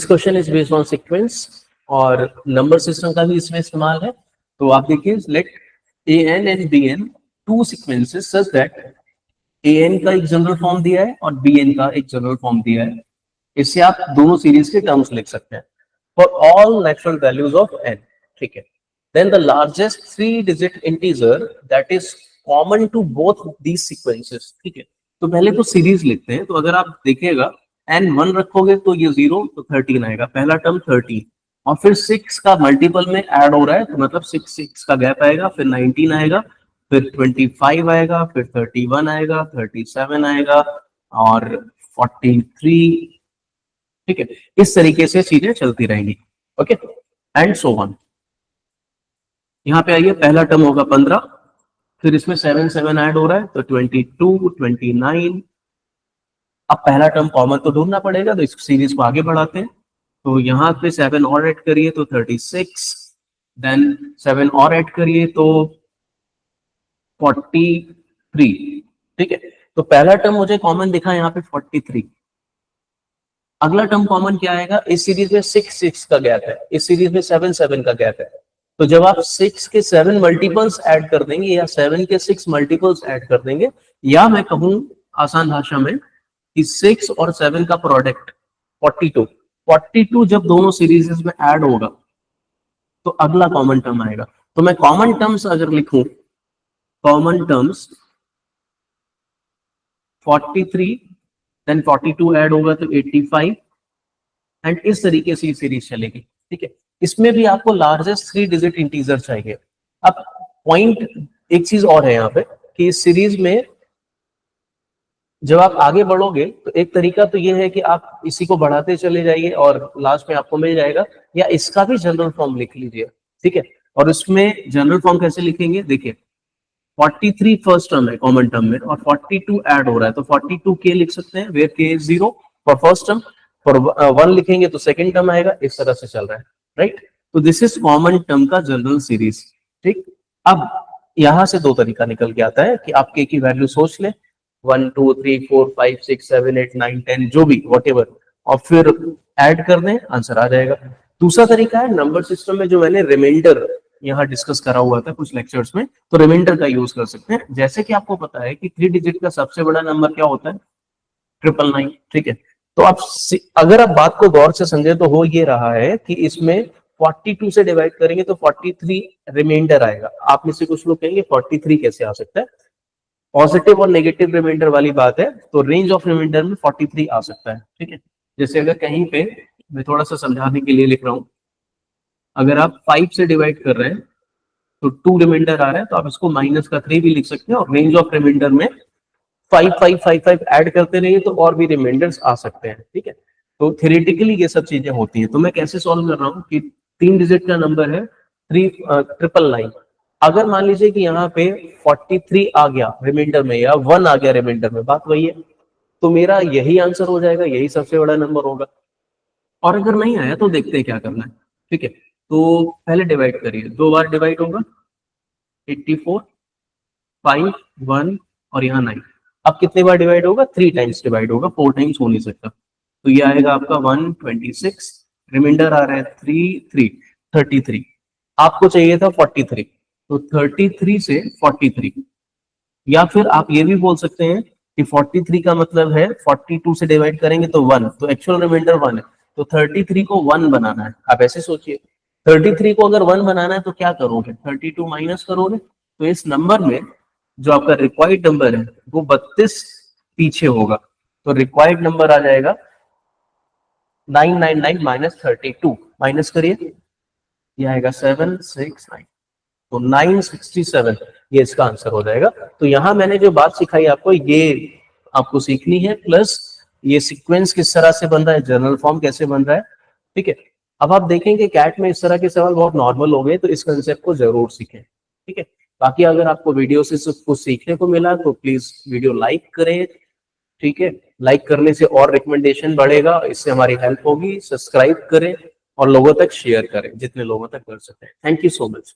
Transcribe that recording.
This question is based on sequence और number system का भी इसमें इस्तेमाल है। तो आप देखिए, let A N and B N two sequences such that A N का एक जनरल फॉर्म दिया है और बी एन का एक जनरल फॉर्म दिया है। इससे आप दोनों सीरीज के टर्म्स लिख सकते हैं for all natural values of N. ठीक है, then the largest 3-digit integer that is common to both these sequences. ठीक है, तो पहले तो सीरीज लिखते हैं। तो अगर आप देखिएगा एन 1 रखोगे तो ये 0, तो 13 आएगा, पहला टर्म 13, और फिर 6 का मल्टीपल में ऐड हो रहा है तो मतलब 6 का गैप आएगा, फिर 19 आएगा, फिर 25 आएगा, फिर 31 आएगा, 37 आएगा और 43। ठीक है, इस तरीके से चीजें चलती रहेंगी। Okay, and so on. यहाँ पे आइए, पहला टर्म होगा 15, फिर इसमें 7 ऐड हो रहा है तो 22, 29। अब पहला टर्म कॉमन तो ढूंढना पड़ेगा, तो इस सीरीज को आगे बढ़ाते हैं। तो यहाँ पे 7 और ऐड करिए तो 36, देन 7 और ऐड करिए तो 43। ठीक है, तो पहला टर्म मुझे कॉमन दिखा यहाँ पे 43। अगला टर्म कॉमन क्या आएगा? इस सीरीज में 6 का गैप है, इस सीरीज में 7 का गैप है। तो जब आप 6 के 7 मल्टीपल्स ऐड कर देंगे या 7 के 6 मल्टीपल्स ऐड कर देंगे, या मैं कहूं आसान भाषा में कि 6 और 7 का प्रोडक्ट 42 जब दोनों सीरीज में ऐड होगा तो अगला कॉमन टर्म आएगा। तो मैं कॉमन टर्म्स अगर लिखूं, कॉमन टर्म्स 43, देन 42 ऐड होगा तो 85, एंड इस तरीके से सीरीज चलेगी। ठीक है, इसमें भी आपको लार्जेस्ट 3-digit इंटीजर चाहिए। अब पॉइंट एक चीज और है यहाँ पे कि इस सीरीज में जब आप आगे बढ़ोगे तो एक तरीका तो ये है कि आप इसी को बढ़ाते चले जाइए और लास्ट में आपको मिल जाएगा, या इसका भी जनरल फॉर्म लिख लीजिए। ठीक है, और उसमें जनरल फॉर्म कैसे लिखेंगे? देखिए, 43 फर्स्ट टर्म है कॉमन टर्म में और 42 ऐड हो रहा है, तो 42 के लिख सकते हैं, वेयर के is 0 for first term, for 1 लिखेंगे तो सेकंड टर्म आएगा, इस तरह से चल रहा है। राइट, तो दिस इज कॉमन टर्म का जनरल सीरीज। ठीक, अब यहां से दो तरीका निकल के आता है कि आप के की वैल्यू सोच ले, 1 2 3 4 5 6 7 8 9 10 जो भी व्हाटएवर, और फिर ऐड कर दें, आंसर आ जाएगा। दूसरा तरीका है नंबर सिस्टम में, जो मैंने रिमाइंडर यहाँ डिस्कस करा हुआ था कुछ लेक्चर्स में, तो रिमाइंडर का यूज कर सकते हैं। जैसे कि आपको पता है कि 3 डिजिट का सबसे बड़ा नंबर क्या होता है? 999। ठीक है, तो आप अगर आप बात को गौर से समझे तो हो ये रहा है कि इसमें 42 से डिवाइड करेंगे तो 43 रिमाइंडर आएगा। आप में से कुछ लोग कहेंगे 43 कैसे आ सकता है? पॉजिटिव और नेगेटिव रिमाइंडर वाली बात है, तो रेंज ऑफ रिमाइंडर में 43 आ सकता है। ठीक है, जैसे अगर कहीं पे मैं थोड़ा सा समझाने के लिए लिख रहा हूं, अगर आप 5 से डिवाइड कर रहे हैं तो 2 रिमाइंडर आ रहा है, तो आप इसको -3 भी लिख सकते हैं, और रेंज ऑफ रिमाइंडर में 5 5 5 5 ऐड करते रहिए तो और भी रिमाइंडर्स आ सकते हैं। ठीक है, तो थियोरेटिकली ये सब चीजें होती हैं। तो मैं कैसे सॉल्व कर रहा हूँ कि 3 डिजिट का नंबर है 999। अगर मान लीजिए कि यहाँ पे 43 आ गया रिमाइंडर में या 1 आ गया रिमाइंडर में, बात वही है, तो मेरा यही आंसर हो जाएगा, यही सबसे बड़ा नंबर होगा। और अगर नहीं आया तो देखते हैं क्या करना है। ठीक है, तो पहले डिवाइड करिए, 2 बार डिवाइड होगा, 84, 5, 1 और यहाँ 9। अब कितने बार डिवाइड होगा? 3 टाइम्स डिवाइड होगा, 4 टाइम्स हो नहीं सकता। तो ये आएगा आपका 126, रिमाइंडर आ रहा है 33। आपको चाहिए था 43, तो 33 से 43, या फिर आप ये भी बोल सकते हैं कि 43 का मतलब है 42 से डिवाइड करेंगे तो 1, तो एक्चुअल रिमाइंडर 1 है, तो 33 को 1 बनाना है। आप ऐसे सोचिए, 33 को अगर 1 बनाना है तो क्या करोगे? 32 माइनस करोगे, तो इस नंबर में जो आपका रिक्वायर्ड नंबर है वो 32 पीछे होगा, तो रिक्वायर्ड नंबर आ जाएगा 999 माइनस 32, माइनस करिए, ये आएगा 769, तो 967 ये इसका आंसर हो जाएगा। तो यहां मैंने जो बात सिखाई आपको, ये आपको सीखनी है, प्लस ये सीक्वेंस किस तरह से बन रहा है, जनरल फॉर्म कैसे बन रहा है। ठीक है, अब आप देखेंगे कैट में इस तरह के सवाल बहुत नॉर्मल हो गए, तो इस कंसेप्ट को जरूर सीखें। ठीक है, बाकी अगर आपको वीडियो से कुछ सीखने को मिला तो प्लीज वीडियो लाइक करें। ठीक है, लाइक करने से और रिकमेंडेशन बढ़ेगा, इससे हमारी हेल्प होगी। सब्सक्राइब करें और लोगों तक शेयर करें, जितने लोगों तक कर सकते हैं। Thank you so much.